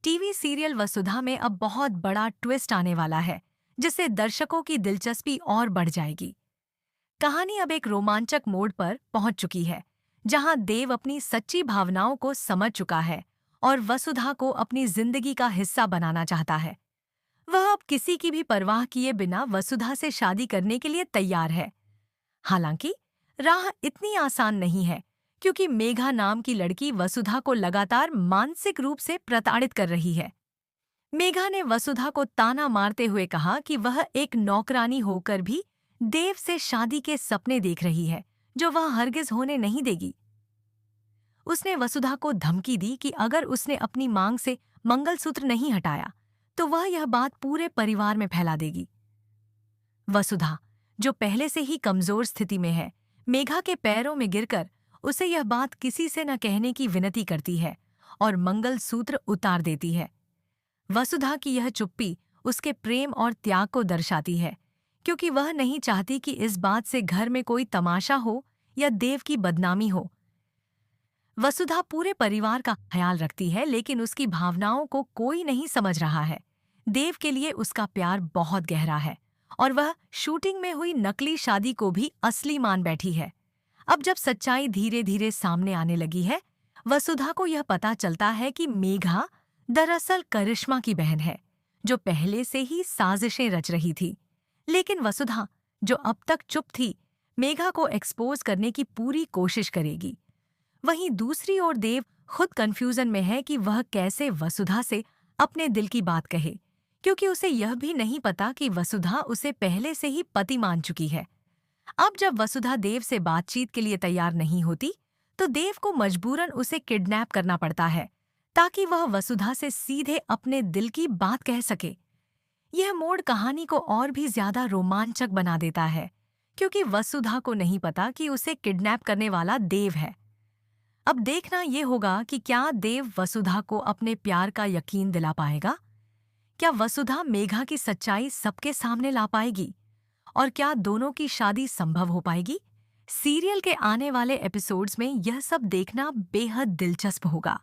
TV serial वसुधा में अब बहुत बड़ा ट्विस्ट आने वाला है, जिससे दर्शकों की दिलचस्पी और बढ़ जाएगी। कहानी अब एक रोमांचक मोड़ पर पहुंच चुकी है, जहां देव अपनी सच्ची भावनाओं को समझ चुका है और वसुधा को अपनी जिंदगी का हिस्सा बनाना चाहता है। वह अब किसी की भी परवाह किए बिना वसुधा से शादी करने के लिए तैयार है। हालांकि राह इतनी आसान नहीं है, क्योंकि मेघा नाम की लड़की वसुधा को लगातार मानसिक रूप से प्रताड़ित कर रही है। मेघा ने वसुधा को ताना मारते हुए कहा कि वह एक नौकरानी होकर भी देव से शादी के सपने देख रही है, जो वह हरगिज होने नहीं देगी। उसने वसुधा को धमकी दी कि अगर उसने अपनी मांग से मंगलसूत्र नहीं हटाया, तो वह यह बात पूरे परिवार में फैला देगी। वसुधा, जो पहले से ही कमजोर स्थिति में है, मेघा के पैरों में गिरकर उसे यह बात किसी से न कहने की विनती करती है और मंगलसूत्र उतार देती है। वसुधा की यह चुप्पी उसके प्रेम और त्याग को दर्शाती है, क्योंकि वह नहीं चाहती कि इस बात से घर में कोई तमाशा हो या देव की बदनामी हो। वसुधा पूरे परिवार का ख्याल रखती है, लेकिन उसकी भावनाओं को कोई नहीं समझ रहा है। देव के लिए उसका प्यार बहुत गहरा है और वह शूटिंग में हुई नकली शादी को भी असली मान बैठी है। अब जब सच्चाई धीरे धीरे सामने आने लगी है, वसुधा को यह पता चलता है कि मेघा दरअसल करिश्मा की बहन है, जो पहले से ही साजिशें रच रही थी। लेकिन वसुधा, जो अब तक चुप थी, मेघा को एक्सपोज करने की पूरी कोशिश करेगी। वहीं दूसरी ओर देव खुद कंफ्यूजन में है कि वह कैसे वसुधा से अपने दिल की बात कहे, क्योंकि उसे यह भी नहीं पता कि वसुधा उसे पहले से ही पति मान चुकी है। अब जब वसुधा देव से बातचीत के लिए तैयार नहीं होती, तो देव को मजबूरन उसे किडनैप करना पड़ता है, ताकि वह वसुधा से सीधे अपने दिल की बात कह सके। यह मोड़ कहानी को और भी ज्यादा रोमांचक बना देता है, क्योंकि वसुधा को नहीं पता कि उसे किडनैप करने वाला देव है। अब देखना ये होगा कि क्या देव वसुधा को अपने प्यार का यकीन दिला पाएगा। क्या वसुधा मेघा की सच्चाई सबके सामने ला पाएगी, और क्या दोनों की शादी संभव हो पाएगी। सीरियल के आने वाले एपिसोड्स में यह सब देखना बेहद दिलचस्प होगा।